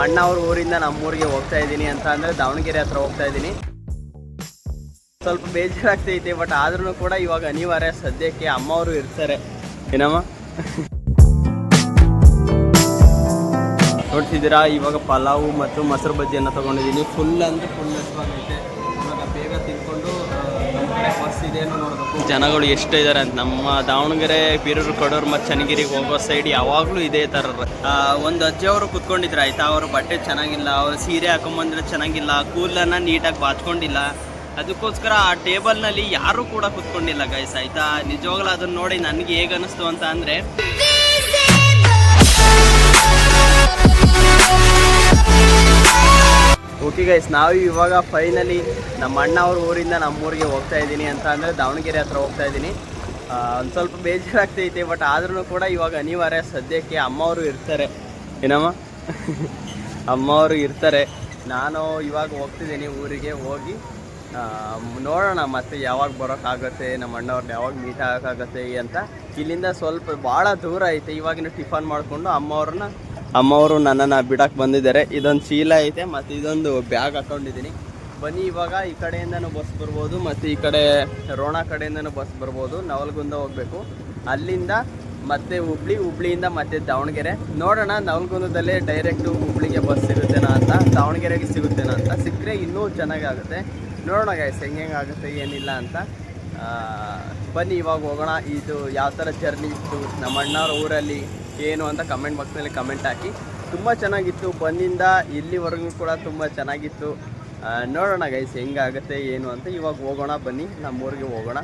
ಅಣ್ಣ ಅವ್ರ ಊರಿಂದ ನಮ್ಮೂರಿಗೆ ಹೋಗ್ತಾ ಇದ್ದೀನಿ ಅಂತ ಅಂದರೆ ದಾವಣಗೆರೆ ಹತ್ರ ಹೋಗ್ತಾ ಇದ್ದೀನಿ. ಸ್ವಲ್ಪ ಬೇಜಾರಾಗ್ತೈತೆ, ಬಟ್ ಆದ್ರೂ ಕೂಡ ಇವಾಗ ಅನಿವಾರ್ಯ. ಸದ್ಯಕ್ಕೆ ಅಮ್ಮ ಅವರು ಇರ್ತಾರೆ ಏನಮ್ಮ. ನೋಡ್ತಿದ್ದೀರಾ, ಇವಾಗ ಪಲಾವು ಮತ್ತು ಮೊಸರು ಬಜ್ಜಿಯನ್ನು ತೊಗೊಂಡಿದ್ದೀನಿ. ಫುಲ್ ಅಂದರೆ ಫುಲ್ ಹಸ್ವಾಗೈತೆ. ಇವಾಗ ಬೇಗ ತಿನ್ಕೊಂಡು ಬಸ್ ಇದೇನು ನೋಡಬೇಕು. ಜನಗಳು ಎಷ್ಟು ಇದ್ದಾರೆ ಅಂತ. ನಮ್ಮ ದಾವಣಗೆರೆ ಬೀರೂರು ಕಡೂರು ಮತ್ತು ಚನ್ನಗಿರಿಗೆ ಹೋಗೋ ಸೈಡ್ ಯಾವಾಗಲೂ ಇದೇ ಥರ. ಒಂದು ಅಜ್ಜಿಯವರು ಕುತ್ಕೊಂಡಿದ್ರು ಆಯಿತಾ, ಅವರು ಬಟ್ಟೆ ಚೆನ್ನಾಗಿಲ್ಲ, ಅವ್ರು ಸೀರೆ ಹಾಕೊಂಬಂದ್ರೆ ಚೆನ್ನಾಗಿಲ್ಲ, ಕೂದಲನ್ನು ನೀಟಾಗಿ ಬಾಚ್ಕೊಂಡಿಲ್ಲ. ಅದಕ್ಕೋಸ್ಕರ ಆ ಟೇಬಲ್ನಲ್ಲಿ ಯಾರೂ ಕೂಡ ಕುತ್ಕೊಂಡಿಲ್ಲ ಗೈಸ್ ಆಯಿತಾ. ನಿಜವಾಗ್ಲೂ ಅದನ್ನು ನೋಡಿ ನನಗೆ ಹೇಗೆ ಅನ್ನಿಸ್ತು ಅಂತ ಅಂದರೆ, ಓಕೆ ಗೈಸ್, ನಾವು ಇವಾಗ ಫೈನಲಿ ನಮ್ಮ ಅಣ್ಣ ಅವ್ರ ಊರಿಂದ ನಮ್ಮೂರಿಗೆ ಹೋಗ್ತಾ ಇದ್ದೀನಿ ಅಂತ ಅಂದರೆ ದಾವಣಗೆರೆ ಹತ್ರ ಹೋಗ್ತಾ ಇದ್ದೀನಿ. ಒಂದು ಸ್ವಲ್ಪ ಬೇಜಾರಾಗ್ತೈತೆ, ಬಟ್ ಆದ್ರೂ ಕೂಡ ಇವಾಗ ಅನಿವಾರ್ಯ. ಸದ್ಯಕ್ಕೆ ಅಮ್ಮ ಅವರು ಇರ್ತಾರೆ ಏನಮ್ಮ. ಅಮ್ಮ ಅವರು ಇರ್ತಾರೆ. ನಾನು ಇವಾಗ ಹೋಗ್ತಿದ್ದೀನಿ ಊರಿಗೆ. ಹೋಗಿ ನೋಡೋಣ ಮತ್ತೆ ಯಾವಾಗ ಬರೋಕ್ಕಾಗತ್ತೆ, ನಮ್ಮ ಅಣ್ಣವ್ರನ್ನ ಯಾವಾಗ ಮೀಟ್ ಆಗೋಕ್ಕಾಗತ್ತೆ ಅಂತ. ಇಲ್ಲಿಂದ ಸ್ವಲ್ಪ ಭಾಳ ದೂರ ಐತೆ. ಇವಾಗಿನ ಟಿಫನ್ ಮಾಡಿಕೊಂಡು ಅಮ್ಮವರು ನನ್ನನ್ನು ಬಿಡಕ್ಕೆ ಬಂದಿದ್ದಾರೆ. ಇದೊಂದು ಚೀಲ ಐತೆ ಮತ್ತು ಇದೊಂದು ಬ್ಯಾಗ್ ಹಾಕ್ಕೊಂಡಿದ್ದೀನಿ. ಬನ್ನಿ, ಇವಾಗ ಈ ಕಡೆಯಿಂದನೂ ಬಸ್ ಬರ್ಬೋದು ಮತ್ತು ಈ ಕಡೆ ರೋಣ ಕಡೆಯಿಂದನೂ ಬಸ್ ಬರ್ಬೋದು. ನವಲಗುಂದ ಹೋಗಬೇಕು, ಅಲ್ಲಿಂದ ಮತ್ತೆ ಹುಬ್ಳಿಯಿಂದ ಮತ್ತೆ ದಾವಣಗೆರೆ. ನೋಡೋಣ ನವಲಗುಂದದಲ್ಲೇ ಡೈರೆಕ್ಟು ಹುಬ್ಳಿಗೆ ಬಸ್ ಸಿಗುತ್ತೇನೋ ಅಂತ, ದಾವಣಗೆರೆಗೆ ಸಿಗುತ್ತೇನೋ ಅಂತ. ಸಿಕ್ಕರೆ ಇನ್ನೂ ಚೆನ್ನಾಗಾಗುತ್ತೆ. ನೋಡೋಣ ಗೈಸ್ ಹೆಂಗೆ ಆಗುತ್ತೆ ಏನಿಲ್ಲ ಅಂತ. ಬನ್ನಿ ಇವಾಗ ಹೋಗೋಣ. ಇದು ಯಾವ ಥರ ಜರ್ನಿ ಇತ್ತು ನಮ್ಮ ಅಣ್ಣವ್ರ ಊರಲ್ಲಿ ಏನು ಅಂತ ಕಮೆಂಟ್ ಬಾಕ್ಸ್ನಲ್ಲಿ ಕಮೆಂಟ್ ಹಾಕಿ. ತುಂಬ ಚೆನ್ನಾಗಿತ್ತು, ಬಂದಿಂದ ಇಲ್ಲಿವರೆಗೂ ಕೂಡ ತುಂಬ ಚೆನ್ನಾಗಿತ್ತು. ನೋಡೋಣ ಗೈಸ್ ಹೆಂಗಾಗುತ್ತೆ ಏನು ಅಂತ. ಇವಾಗ ಹೋಗೋಣ, ಬನ್ನಿ ನಮ್ಮೂರಿಗೆ ಹೋಗೋಣ,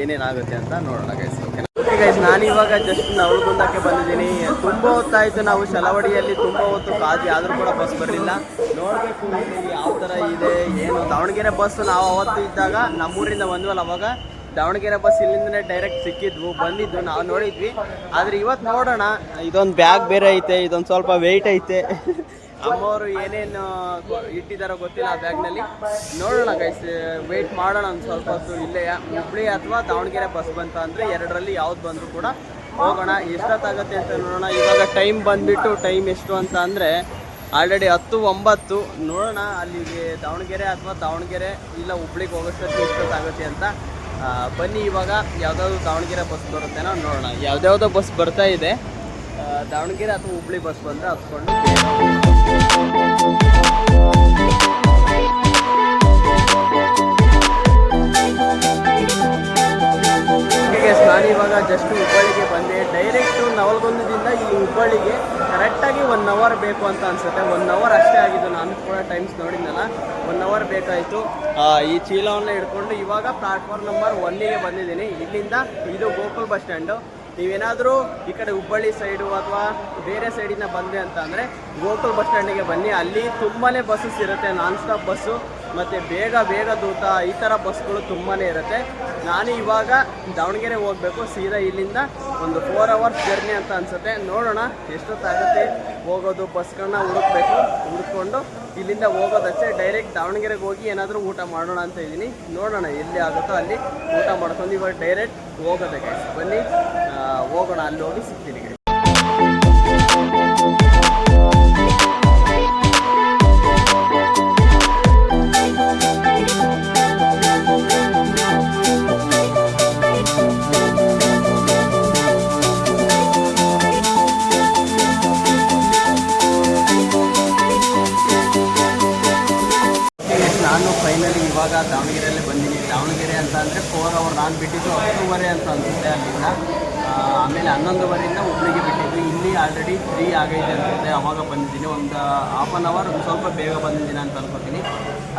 ಏನೇನಾಗುತ್ತೆ ಅಂತ ನೋಡೋಣ ಗೈಸ್. ಓಕೆ ಗೈಸ್, ನಾನು ಇವಾಗ ಜಸ್ಟ್ ನವಲಗುಂದಕ್ಕೆ ಬಂದಿದ್ದೀನಿ. ತುಂಬ ಹೊತ್ತಾಯಿತು, ನಾವು ಶಲವಡಿಯಲ್ಲಿ ತುಂಬ ಹೊತ್ತು ಕಾದಿ, ಆದರೂ ಕೂಡ ಬಸ್ ಬರಲಿಲ್ಲ. ನೋಡಬೇಕು ಯಾವ ಥರ ಇದೆ ಏನು. ದಾವಣಗೆರೆ ಬಸ್ ನಾವು ಅವತ್ತು ಇದ್ದಾಗ ನಮ್ಮೂರಿಂದ ಬಂದ್ವಲ್ಲ, ಅವಾಗ ದಾವಣಗೆರೆ ಬಸ್ ಇಲ್ಲಿಂದನೇ ಡೈರೆಕ್ಟ್ ಸಿಕ್ಕಿದ್ವು, ಬಂದಿದ್ದು ನಾವು ನೋಡಿದ್ವಿ. ಆದರೆ ಇವತ್ತು ನೋಡೋಣ. ಇದೊಂದು ಬ್ಯಾಗ್ ಬೇರೆ ಐತೆ, ಇದೊಂದು ಸ್ವಲ್ಪ ವೆಯ್ಟ್ ಐತೆ. ಅಮ್ಮವರು ಏನೇನು ಇಟ್ಟಿದ್ದಾರೋ ಗೊತ್ತಿಲ್ಲ ಆ ಬ್ಯಾಗ್ನಲ್ಲಿ. ನೋಡೋಣ ಗೈಸ್, ವೆಯ್ಟ್ ಮಾಡೋಣ ಒಂದು ಸ್ವಲ್ಪ ಹೊತ್ತು. ಇಲ್ಲೇ ಹುಬ್ಳಿ ಅಥವಾ ದಾವಣಗೆರೆ ಬಸ್ ಬಂತ ಅಂದರೆ ಎರಡರಲ್ಲಿ ಯಾವ್ದು ಬಂದರೂ ಕೂಡ ಹೋಗೋಣ. ಎಷ್ಟೊತ್ತಾಗುತ್ತೆ ಅಂತ ನೋಡೋಣ. ಇವಾಗ ಟೈಮ್ ಬಂದುಬಿಟ್ಟು ಟೈಮ್ ಎಷ್ಟು ಅಂತ ಅಂದರೆ ಆಲ್ರೆಡಿ 10:09. ನೋಡೋಣ ಅಲ್ಲಿಗೆ ದಾವಣಗೆರೆ ಅಥವಾ ದಾವಣಗೆರೆ ಇಲ್ಲ ಹುಬ್ಳಿಗೆ ಹೋಗೋಷ್ಟೊತ್ತಿಗೆ ಎಷ್ಟೊತ್ತಾಗುತ್ತೆ ಅಂತ. ಬನ್ನಿ ಇವಾಗ ಯಾವುದಾದ್ರು ದಾವಣಗೆರೆ ಬಸ್ ಬರುತ್ತೇನೋ ನೋಡೋಣ. ಯಾವುದ್ಯಾವುದೋ ಬಸ್ ಬರ್ತಾ ಇದೆ. ದಾವಣಗೆರೆ ಅಥವಾ ಹುಬ್ಳಿ ಬಸ್ ಬಂದರೆ ಹತ್ಕೊಂಡು ನಾನಿವಾಗ ಜಸ್ಟ್ ಹುಬ್ಬಳ್ಳಿಗೆ ಬಂದೆ. ಡೈರೆಕ್ಟು ನವಲಗುಂದದಿಂದ ಇಲ್ಲಿ ಹುಬ್ಬಳ್ಳಿಗೆ ಕರೆಕ್ಟಾಗಿ 1 ಅವರ್ ಬೇಕು ಅಂತ ಅನಿಸುತ್ತೆ. 1 ಅವರ್ ಅಷ್ಟೇ ಆಗಿದ್ದು. ನಾನು ಕೂಡ ಟೈಮ್ಸ್ ನೋಡಿದ್ನಲ್ಲ, 1 ಅವರ್ ಬೇಕಾಯಿತು. ಈ ಚೀಲವನ್ನು ಹಿಡ್ಕೊಂಡು ಇವಾಗ ಪ್ಲಾಟ್ಫಾರ್ಮ್ ನಂಬರ್ 1ಗೆ ಬಂದಿದ್ದೀನಿ. ಇಲ್ಲಿಂದ ಇದು ಗೋಕುಲ್ ಬಸ್ ಸ್ಟ್ಯಾಂಡು. ನೀವೇನಾದರೂ ಈ ಕಡೆ ಹುಬ್ಬಳ್ಳಿ ಸೈಡು ಅಥವಾ ಬೇರೆ ಸೈಡಿಂದ ಬಂದೆ ಅಂತ ಅಂದರೆ ಗೋಕುಲ್ ಬಸ್ ಸ್ಟ್ಯಾಂಡಿಗೆ ಬನ್ನಿ. ಅಲ್ಲಿ ತುಂಬಾ ಬಸ್ಸಸ್ ಇರುತ್ತೆ, ನಾನ್ ಸ್ಟಾಪ್ ಬಸ್ಸು ಮತ್ತು ಬೇಗ ದೂತ ಈ ಥರ ಬಸ್ಗಳು ತುಂಬಾ ಇರುತ್ತೆ. ನಾನು ಇವಾಗ ದಾವಣಗೆರೆ ಹೋಗಬೇಕು. ಸೀದಾ ಇಲ್ಲಿಂದ ಒಂದು 4 ಅವರ್ಸ್ ಜರ್ನಿ ಅಂತ ಅನಿಸುತ್ತೆ. ನೋಡೋಣ ಎಷ್ಟೊತ್ತಾಗುತ್ತೆ ಹೋಗೋದು. ಬಸ್ಗಳನ್ನ ಹುಡುಕೊಂಡು ಇಲ್ಲಿಂದ ಹೋಗೋದಷ್ಟೇ. ಡೈರೆಕ್ಟ್ ದಾವಣಗೆರೆಗೆ ಹೋಗಿ ಏನಾದರೂ ಊಟ ಮಾಡೋಣ ಅಂತ ಇದ್ದೀನಿ. ನೋಡೋಣ ಎಲ್ಲಿ ಆಗುತ್ತೋ ಅಲ್ಲಿ ಊಟ ಮಾಡ್ಕೊಂಡು ಇವಾಗ ಡೈರೆಕ್ಟ್ ಹೋಗೋದಕ್ಕೆ. ಬನ್ನಿ ಹೋಗೋಣ, ಅಲ್ಲಿ ಹೋಗಿ ಸಿಗ್ತೀನಿ. ನಾನು ಫೈನಲಿ ಇವಾಗ ದಾವಣಗೆರೆಯಲ್ಲೇ ಬಂದಿದ್ದೀನಿ. ದಾವಣಗೆರೆ ಅಂತ ಅಂದರೆ 4 ಅವರ್. ನಾನು ಬಿಟ್ಟಿದ್ದು 10:30 ಅಂತ ಅನಿಸುತ್ತೆ ಅಲ್ಲಿಂದ. ಆಮೇಲೆ 11:30 ಹುಬ್ಳಿಗೆ ಬಿಟ್ಟಿದ್ದು. ಇಲ್ಲಿ ಆಲ್ರೆಡಿ 3 ಆಗೈತೆ ಅನಿಸುತ್ತೆ. ಅವಾಗ ಬಂದಿದ್ದೀನಿ. ಒಂದು ½ ಅನ್ ಅವರ್ ಸ್ವಲ್ಪ ಬೇಗ ಬಂದಿದ್ದೀನಿ ಅಂತ ಅನ್ಕೋತೀನಿ.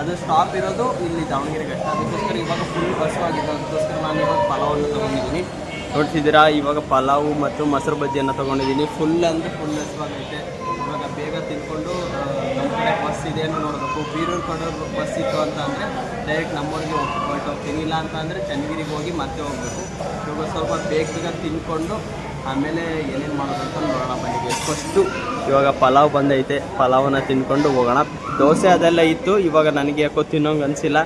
ಅದು ಸ್ಟಾಪ್ ಇರೋದು ಇಲ್ಲಿ ದಾವಣಗೆರೆಗೆ ಅಷ್ಟೇ. ಅದಕ್ಕೋಸ್ಕರ ಇವಾಗ ಫುಲ್ ಬಸ್ಸು ಆಗಿದೆ. ಅದಕ್ಕೋಸ್ಕರ ನಾನು ಇವಾಗ ಪಲಾವನ್ನು ತೊಗೊಂಡಿದ್ದೀನಿ. ನೋಡ್ತಿದ್ದೀರಾ, ಇವಾಗ ಪಲಾವು ಮತ್ತು ಮೊಸರು ಬಜ್ಜಿಯನ್ನು ತೊಗೊಂಡಿದ್ದೀನಿ. ಫುಲ್ ಅಂದರೆ ಫುಲ್ ಹಸ್ವಾಗೈತೆ. ಇವಾಗ ಬೇಗ ತಿನ್ಕೊಂಡು ನಮ್ಮ ಕಡೆ ಬಸ್ ಇದೇನು ನೋಡಬೇಕು. ಬೀರೂರು ಕಡೂರು ಬಸ್ ಇತ್ತು ಅಂತ ಅಂದರೆ ಡೈರೆಕ್ಟ್ ನಮ್ಮೂರಿಗೆ ಹೋಗ್ತೀನಿ. ಇಲ್ಲ ಅಂತ ಅಂದರೆ ಚನ್ನಗಿರಿಗೆ ಹೋಗಿ ಮತ್ತೆ ಹೋಗಬೇಕು. ಇವಾಗ ಸ್ವಲ್ಪ ಬೇಗ ತಿನ್ಕೊಂಡು ಆಮೇಲೆ ಏನೇನು ಮಾಡೋದು ಅಂತ ನೋಡೋಣ ಬನ್ನಿ. ಫಸ್ಟು ಇವಾಗ ಪಲಾವ್ ಬಂದೈತೆ, ಪಲಾವನ್ನು ತಿನ್ಕೊಂಡು ಹೋಗೋಣ. ದೋಸೆ ಅದೆಲ್ಲ ಇತ್ತು, ಇವಾಗ ನನಗೆ ಯಾಕೋ ತಿನ್ನೋಂಗೆ ಅನಿಸಿಲ್ಲ.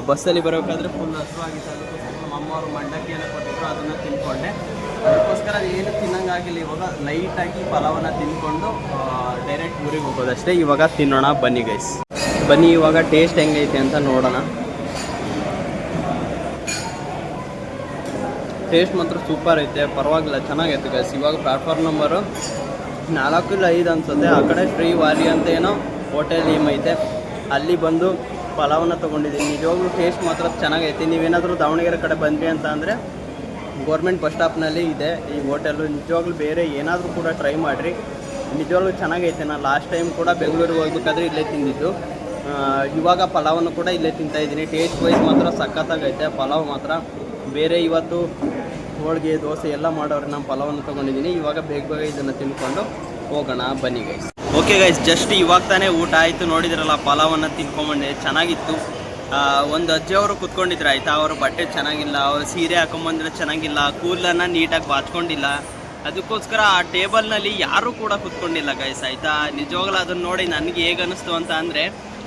ಬಸ್ಸಲ್ಲಿ ಬರಬೇಕಾದ್ರೆ ಫುಲ್ ಹಸುವಾಗಿತ್ತು. ಅದಕ್ಕೋಸ್ಕರ ನಮ್ಮ ಅಮ್ಮವರು ಮಂಡಕ್ಕಿಯನ್ನು ಕೊಟ್ಟಿದ್ರು, ಅದನ್ನು ತಿನ್ಕೊಂಡೆ. ಅದಕ್ಕೋಸ್ಕರ ಅದಕ್ಕೋಸ್ಕರ ಏನು ತಿನ್ನಂಗಾಗಿಲ್ಲ. ಇವಾಗ ಲೈಟಾಗಿ ಪಲಾವನ್ನ ತಿಂದ್ಕೊಂಡು ಡೈರೆಕ್ಟ್ ಊರಿಗೆ ಹೋಗೋದಷ್ಟೇ. ಇವಾಗ ತಿನ್ನೋಣ ಬನ್ನಿ ಗೈಸ್, ಬನ್ನಿ ಇವಾಗ ಟೇಸ್ಟ್ ಹೆಂಗೈತೆ ಅಂತ ನೋಡೋಣ. ಟೇಸ್ಟ್ ಮಾತ್ರ ಸೂಪರ್ ಐತೆ, ಪರವಾಗಿಲ್ಲ, ಚೆನ್ನಾಗೈತೆ ಗೈಸ್. ಇವಾಗ ಪ್ಲಾಟ್ಫಾರ್ಮ್ ನಂಬರು 4 ಇಲ್ಲ 5 ಅನ್ಸುತ್ತೆ. ಆ ಕಡೆ ಶ್ರೀ ವಾರಿ ಅಂತ ಏನೋ ಹೋಟೆಲ್ ನೇಮ್ ಐತೆ, ಅಲ್ಲಿ ಬಂದು ಪಲಾವನ್ನ ತೊಗೊಂಡಿದ್ದೀನಿ. ನಿಜವಾಗ್ಲೂ ಟೇಸ್ಟ್ ಮಾತ್ರ ಚೆನ್ನಾಗೈತೆ. ನೀವೇನಾದರೂ ದಾವಣಗೆರೆ ಕಡೆ ಬಂದ್ರಿ ಅಂತ ಅಂದರೆ ಗೌರ್ಮೆಂಟ್ ಬಸ್ ಸ್ಟಾಪ್ನಲ್ಲಿ ಇದೆ ಈ ಹೋಟೆಲು. ನಿಜವಾಗ್ಲೂ ಬೇರೆ ಏನಾದರೂ ಕೂಡ ಟ್ರೈ ಮಾಡಿರಿ, ನಿಜವಾಗ್ಲೂ ಚೆನ್ನಾಗೈತೆ. ನಾನು ಲಾಸ್ಟ್ ಟೈಮ್ ಕೂಡ ಬೆಂಗಳೂರಿಗೆ ಹೋಗ್ಬೇಕಾದ್ರೆ ಇಲ್ಲೇ ತಿಂದಿದ್ದು. ಇವಾಗ ಪಲಾವನ್ನು ಕೂಡ ಇಲ್ಲೇ ತಿಂತಾಯಿದ್ದೀನಿ. ಟೇಸ್ಟ್ ವೈಸ್ ಮಾತ್ರ ಸಖತ್ತಾಗೈತೆ ಪಲಾವ್ ಮಾತ್ರ. ಬೇರೆ ಇವತ್ತು ಹೋಳಿಗೆ ದೋಸೆ ಎಲ್ಲ ಮಾಡೋರು ನಾನು ಪಲಾವನ್ನು ತೊಗೊಂಡಿದ್ದೀನಿ. ಇವಾಗ ಬೇಗ ಇದನ್ನು ತಿನ್ಕೊಂಡು ಹೋಗೋಣ ಬನ್ನಿ ಗೈಸ್. ಓಕೆ ಗೈಸ್, ಜಸ್ಟ್ ಇವಾಗ ತಾನೇ ಊಟ ಆಯಿತು. ನೋಡಿದ್ರಲ್ಲ ಪಲಾವನ್ನು ತಿನ್ಕೊಂಬಂಡೆ, ಚೆನ್ನಾಗಿತ್ತು. ಒಂದು ಅಜ್ಜಿಯವರು ಕುತ್ಕೊಂಡಿದ್ರು ಆಯಿತಾ, ಅವರು ಬಟ್ಟೆ ಚೆನ್ನಾಗಿಲ್ಲ, ಅವ್ರು ಸೀರೆ ಹಾಕೊಂಬಂದ್ರೆ ಚೆನ್ನಾಗಿಲ್ಲ, ಕೂದಲನ್ನು ನೀಟಾಗಿ ಬಾಚ್ಕೊಂಡಿಲ್ಲ. ಅದಕ್ಕೋಸ್ಕರ ಆ ಟೇಬಲ್ನಲ್ಲಿ ಯಾರೂ ಕೂಡ ಕುತ್ಕೊಂಡಿಲ್ಲ ಗೈಸ್ ಆಯಿತಾ. ನಿಜವಾಗ್ಲೂ ಅದನ್ನು ನೋಡಿ ನನಗೆ ಹೇಗೆ ಅನ್ನಿಸ್ತು ಅಂತ ಅಂದರೆ,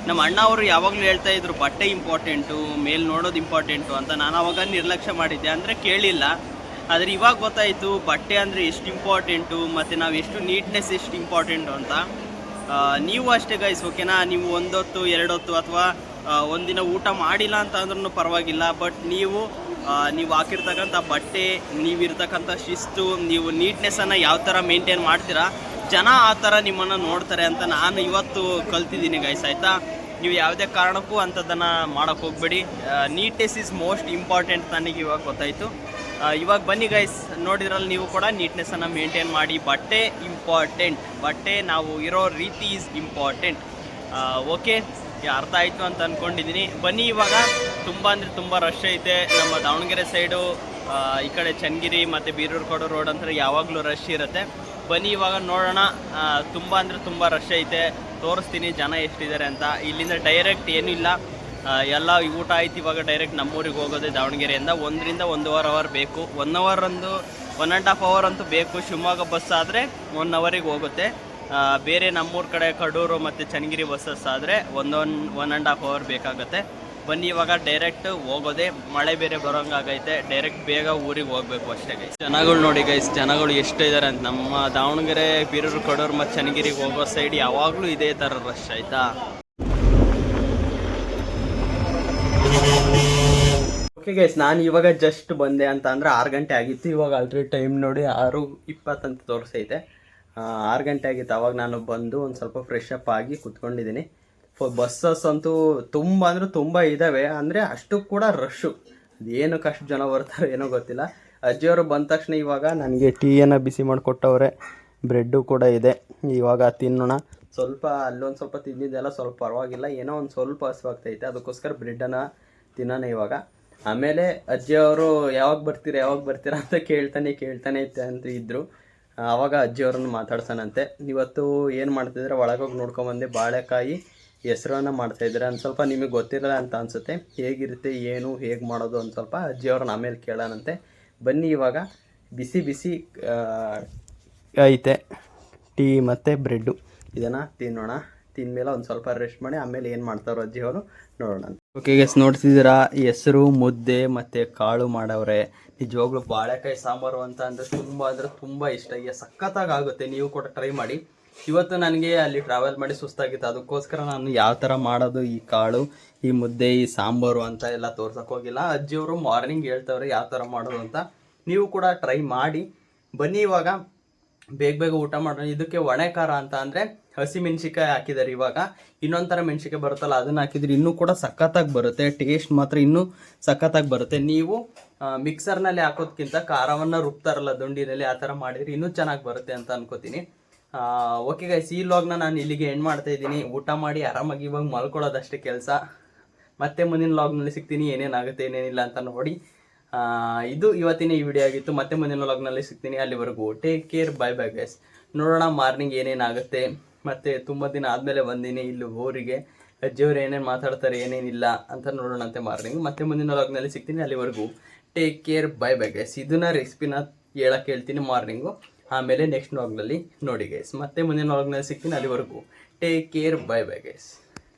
ನಮ್ಮ ಅಣ್ಣ ಅವರು ಯಾವಾಗಲೂ ಹೇಳ್ತಾ ಇದ್ರು ಬಟ್ಟೆ ಇಂಪಾರ್ಟೆಂಟು, ಮೇಲೆ ನೋಡೋದು ಇಂಪಾರ್ಟೆಂಟು ಅಂತ. ನಾನು ಅವಾಗ ನಿರ್ಲಕ್ಷ್ಯ ಮಾಡಿದ್ದೆ, ಅಂದರೆ ಕೇಳಿಲ್ಲ. ಆದರೆ ಇವಾಗ ಗೊತ್ತಾಯಿತು ಬಟ್ಟೆ ಅಂದರೆ ಎಷ್ಟು ಇಂಪಾರ್ಟೆಂಟು, ಮತ್ತು ನಾವು ಎಷ್ಟು ನೀಟ್ನೆಸ್ ಎಷ್ಟು ಇಂಪಾರ್ಟೆಂಟು ಅಂತ. ನೀವು ಅಷ್ಟೇ ಗೈಸ್, ಓಕೆನಾ. ನೀವು ಒಂದೊತ್ತು ಎರಡೊತ್ತು ಅಥವಾ ಒಂದಿನ ಊಟ ಮಾಡಿಲ್ಲ ಅಂತ ಅಂದ್ರೂ ಪರವಾಗಿಲ್ಲ, ಬಟ್ ನೀವು ಹಾಕಿರ್ತಕ್ಕಂಥ ಬಟ್ಟೆ, ನೀವಿರ್ತಕ್ಕಂಥ ಶಿಸ್ತು, ನೀವು ನೀಟ್ನೆಸ್ಸನ್ನು ಯಾವ ಥರ ಮೇಂಟೈನ್ ಮಾಡ್ತೀರಾ, ಜನ ಆ ಥರ ನಿಮ್ಮನ್ನು ನೋಡ್ತಾರೆ ಅಂತ ನಾನು ಇವತ್ತು ಕಲ್ತಿದ್ದೀನಿ ಗೈಸ್ ಆಯಿತಾ. ನೀವು ಯಾವುದೇ ಕಾರಣಕ್ಕೂ ಅಂಥದ್ದನ್ನು ಮಾಡೋಕ್ಕೆ ಹೋಗಬೇಡಿ. ನೀಟ್ನೆಸ್ ಈಸ್ ಮೋಸ್ಟ್ ಇಂಪಾರ್ಟೆಂಟ್ ನನಗೆ ಇವಾಗ ಗೊತ್ತಾಯಿತು. ಇವಾಗ ಬನ್ನಿ ಗೈಸ್, ನೋಡಿದ್ರಲ್ಲಿ ನೀವು ಕೂಡ ನೀಟ್ನೆಸ್ಸನ್ನು ಮೇಂಟೈನ್ ಮಾಡಿ. ಬಟ್ಟೆ ಇಂಪಾರ್ಟೆಂಟ್, ಬಟ್ಟೆ ನಾವು ಇರೋ ರೀತಿ ಈಸ್ ಇಂಪಾರ್ಟೆಂಟ್. ಓಕೆ, ಅರ್ಥ ಆಯಿತು ಅಂತ ಅಂದ್ಕೊಂಡಿದ್ದೀನಿ. ಬನ್ನಿ ಇವಾಗ ತುಂಬ ಅಂದರೆ ತುಂಬ ರಶ್ ಐತೆ ನಮ್ಮ ದಾವಣಗೆರೆ ಸೈಡು. ಈ ಕಡೆ ಚನ್ನಗಿರಿ ಮತ್ತು ಬೀರೂರು ಕೊಡೋ ರೋಡ್ ಅಂತ ಯಾವಾಗಲೂ ರಶ್ ಇರುತ್ತೆ. ಬನ್ನಿ ಇವಾಗ ನೋಡೋಣ. ತುಂಬ ಅಂದರೆ ತುಂಬ ರಶ್ ಐತೆ, ತೋರಿಸ್ತೀನಿ ಜನ ಎಷ್ಟಿದ್ದಾರೆ ಅಂತ. ಇಲ್ಲಿಂದ ಡೈರೆಕ್ಟ್ ಏನೂ ಇಲ್ಲ, ಎಲ್ಲ ಊಟ ಆಯ್ತು. ಇವಾಗ ಡೈರೆಕ್ಟ್ ನಮ್ಮೂರಿಗೆ ಹೋಗೋದೆ ದಾವಣಗೆರೆಯಿಂದ. 1 ರಿಂದ 1.5 ಅವರ್ ಬೇಕು. 1 ಅವರ್ 1.5 ಅವರ್ ಅಂತೂ ಬೇಕು. ಶಿವಮೊಗ್ಗ ಬಸ್ ಆದರೆ 1 ಅವರಿಗೆ ಹೋಗುತ್ತೆ. ಬೇರೆ ನಮ್ಮೂರ ಕಡೆ ಕಡೂರು ಮತ್ತು ಚನ್ನಗಿರಿ ಬಸ್ಸಸ್ ಆದರೆ 1.5 ಅವರ್ ಬೇಕಾಗುತ್ತೆ. ಬನ್ನಿ ಇವಾಗ ಡೈರೆಕ್ಟ್ ಹೋಗೋದೆ. ಮಳೆ ಬೇರೆ ಬರೋಂಗಾಗೈತೆ, ಡೈರೆಕ್ಟ್ ಬೇಗ ಊರಿಗೆ ಹೋಗಬೇಕು ಅಷ್ಟೇ ಗೈಸ್. ಜನಗಳು ನೋಡಿ ಗೈಸ್, ಜನಗಳು ಎಷ್ಟು ಇದ್ದಾರೆ ಅಂತ. ನಮ್ಮ ದಾವಣಗೆರೆ, ಬೀರೂರು, ಕಡೂರು ಮತ್ತು ಚನ್ನಗಿರಿಗೆ ಹೋಗೋ ಸೈಡ್ ಯಾವಾಗಲೂ ಇದೇ ಥರ ರಶ್ ಆಯಿತಾ. ಓಕೆ ಗೈಸ್, ನಾನು ಇವಾಗ ಜಸ್ಟ್ ಬಂದೆ ಅಂತ ಅಂದರೆ 6 ಗಂಟೆ ಆಗಿತ್ತು. ಇವಾಗ ಆಲ್ರೆಡಿ ಟೈಮ್ ನೋಡಿ 6:20 ಅಂತ ತೋರಿಸೈತೆ. 6 ಗಂಟೆ ಆಗಿತ್ತು. ಅವಾಗ ನಾನು ಬಂದು ಒಂದು ಸ್ವಲ್ಪ ಫ್ರೆಶ್ ಅಪ್ ಆಗಿ ಕುತ್ಕೊಂಡಿದ್ದೀನಿ. ಬಸ್ಸಸ್ ಅಂತೂ ತುಂಬ ಅಂದರೆ ತುಂಬ ಇದ್ದಾವೆ, ಅಂದರೆ ಅಷ್ಟು ಕೂಡ ರಶ್ಶು. ಏನಕ್ಕೆ ಅಷ್ಟು ಜನ ಬರ್ತಾರೆ ಏನೋ ಗೊತ್ತಿಲ್ಲ. ಅಜ್ಜಿಯವರು ಬಂದ ತಕ್ಷಣ ಇವಾಗ ನನಗೆ ಟೀಯನ್ನು ಬಿಸಿ ಮಾಡಿಕೊಟ್ಟವ್ರೆ, ಬ್ರೆಡ್ಡು ಕೂಡ ಇದೆ. ಇವಾಗ ತಿನ್ನೋಣ. ಸ್ವಲ್ಪ ಅಲ್ಲೊಂದು ಸ್ವಲ್ಪ ತಿಂದಿದ್ದೆಲ್ಲ ಸ್ವಲ್ಪ ಪರವಾಗಿಲ್ಲ, ಏನೋ ಒಂದು ಸ್ವಲ್ಪ ಹಸುವಾಗ್ತೈತೆ, ಅದಕ್ಕೋಸ್ಕರ ಬ್ರೆಡ್ಡನ್ನು ತಿನ್ನೋಣ ಇವಾಗ. ಆಮೇಲೆ ಅಜ್ಜಿಯವರು ಯಾವಾಗ ಬರ್ತೀರಾ ಅಂತ ಕೇಳ್ತಾನೆ ಅಂತ ಇದ್ದರು. ಆವಾಗ ಅಜ್ಜಿಯವ್ರನ್ನ ಮಾತಾಡ್ಸೋಣಂತೆ. ಇವತ್ತು ಏನು ಮಾಡ್ತಿದ್ರೆ ಒಳಗೋಗಿ ನೋಡ್ಕೊಂಬಂದೆ. ಬಾಳೆಕಾಯಿ ಹೆಸರನ್ನು ಮಾಡ್ತಾಯಿದ್ದಾರೆ. ಒಂದು ಸ್ವಲ್ಪ ನಿಮಗೆ ಗೊತ್ತಿರಲ್ಲ ಅಂತ ಅನಿಸುತ್ತೆ, ಹೇಗಿರುತ್ತೆ ಏನು ಹೇಗೆ ಮಾಡೋದು ಒಂದು ಸ್ವಲ್ಪ ಅಜ್ಜಿಯವ್ರನ್ನ ಆಮೇಲೆ ಕೇಳೋಣಂತೆ. ಬನ್ನಿ ಇವಾಗ ಬಿಸಿ ಐತೆ ಟೀ ಮತ್ತು ಬ್ರೆಡ್ಡು, ಇದನ್ನು ತಿನ್ನೋಣ. ತಿಂದಮೇಲೆ ಒಂದು ಸ್ವಲ್ಪ ರೆಸ್ಟ್ ಮಾಡಿ ಆಮೇಲೆ ಏನು ಮಾಡ್ತಾರೋ ಅಜ್ಜಿಯವರು ನೋಡೋಣ. ಓಕೆ ಗೈಸ್, ನೋಡ್ತಿದ್ದೀರಾ ಹೆಸರು ಮುದ್ದೆ ಮತ್ತು ಕಾಳು ಮಾಡವ್ರೆ. ನಿಜವಾಗ್ಲೂ ಬಾಳೆಕಾಯಿ ಸಾಂಬಾರು ಅಂತ ಅಂದರೆ ತುಂಬ ಇಷ್ಟ. ಸಖತ್ತಾಗಿ ಆಗುತ್ತೆ, ನೀವು ಕೂಡ ಟ್ರೈ ಮಾಡಿ. ಇವತ್ತು ನನಗೆ ಅಲ್ಲಿ ಟ್ರಾವೆಲ್ ಮಾಡಿ ಸುಸ್ತಾಗಿತ್ತು, ಅದಕ್ಕೋಸ್ಕರ ನಾನು ಯಾವ ಥರ ಮಾಡೋದು ಈ ಕಾಳು, ಈ ಮುದ್ದೆ, ಈ ಸಾಂಬಾರು ಅಂತ ಎಲ್ಲ ತೋರ್ಸೋಕೆ ಹೋಗಿಲ್ಲ. ಅಜ್ಜಿಯವರು ಮಾರ್ನಿಂಗ್ ಹೇಳ್ತವ್ರೆ ಯಾವ ಥರ ಮಾಡೋದು ಅಂತ. ನೀವು ಕೂಡ ಟ್ರೈ ಮಾಡಿ. ಬನ್ನಿ ಇವಾಗ ಬೇಗ ಊಟ ಮಾಡೋಣ. ಇದಕ್ಕೆ ಒಣೆ ಖಾರ ಅಂತ ಅಂದರೆ ಹಸಿ ಮೆಣಸಿಕಾಯಿ ಹಾಕಿದ್ದಾರೆ. ಇವಾಗ ಇನ್ನೊಂದು ಥರ ಮೆಣಸಿಕಾಯಿ ಬರುತ್ತಲ್ಲ, ಅದನ್ನು ಹಾಕಿದ್ರೆ ಇನ್ನೂ ಕೂಡ ಸಖತ್ತಾಗಿ ಬರುತ್ತೆ. ಟೇಸ್ಟ್ ಮಾತ್ರ ಇನ್ನೂ ಸಖತ್ತಾಗಿ ಬರುತ್ತೆ. ನೀವು ಮಿಕ್ಸರ್ನಲ್ಲಿ ಹಾಕೋದಕ್ಕಿಂತ ಖಾರವನ್ನು ರುಬ್ತಾರಲ್ಲ ದುಂಡಿನಲ್ಲಿ, ಆ ಥರ ಮಾಡಿದರೆ ಇನ್ನೂ ಚೆನ್ನಾಗಿ ಬರುತ್ತೆ ಅಂತ ಅನ್ಕೋತೀನಿ. ಓಕೆ ಗೈಸ್, ಈ ವ್ಲಾಗ್ನ ನಾನು ಇಲ್ಲಿಗೆ ಎಂಡ್ ಮಾಡ್ತಾ ಇದ್ದೀನಿ. ಊಟ ಮಾಡಿ ಆರಾಮಾಗಿ ಇವಾಗ ಮಲ್ಕೊಳ್ಳೋದಷ್ಟೇ ಕೆಲಸ. ಮತ್ತೆ ಮುಂದಿನ ವ್ಲಾಗ್ನಲ್ಲಿ ಸಿಗ್ತೀನಿ, ಏನೇನಾಗುತ್ತೆ ಏನೇನಿಲ್ಲ ಅಂತ ನೋಡಿ. ಇದು ಇವತ್ತಿನ ಈ ವಿಡಿಯೋ ಆಗಿತ್ತು. ಮತ್ತೆ ಮುಂದಿನ ವ್ಲಾಗ್ನಲ್ಲಿ ಸಿಗ್ತೀನಿ. ಅಲ್ಲಿವರೆಗೂ ಟೇಕ್ ಕೇರ್, ಬೈ ಗೈಸ್. ನೋಡೋಣ ಮಾರ್ನಿಂಗ್ ಏನೇನಾಗುತ್ತೆ. ಮತ್ತು ತುಂಬ ದಿನ ಆದಮೇಲೆ ಬಂದೀನಿ ಇಲ್ಲಿ ಊರಿಗೆ. ಅಜ್ಜಿಯವ್ರು ಏನೇನು ಮಾತಾಡ್ತಾರೆ ಏನೇನಿಲ್ಲ ಅಂತ ನೋಡೋಣಂತೆ ಮಾರ್ನಿಂಗ್. ಮತ್ತೆ ಮುಂದಿನ ವ್ಲಾಗ್ನಲ್ಲಿ ಸಿಗ್ತೀನಿ. ಅಲ್ಲಿವರೆಗೂ ಟೇಕ್ ಕೇರ್, ಬೈ ಗೈಸ್. ಇದನ್ನ ರೆಸಿಪಿನ ಹೇಳಕ್ಕೆ ಹೇಳ್ತೀನಿ ಮಾರ್ನಿಂಗು, ಆಮೇಲೆ ನೆಕ್ಸ್ಟ್ ವ್ಲಾಗ್ನಲ್ಲಿ ನೋಡಿ ಗೈಸ್. ಮತ್ತೆ ಮುಂದಿನ ವ್ಲಾಗ್ನಲ್ಲಿ ಸಿಗ್ತೀನಿ. ಅಲ್ಲಿವರೆಗೂ ಟೇಕ್ ಕೇರ್, ಬೈ ಗೈಸ್.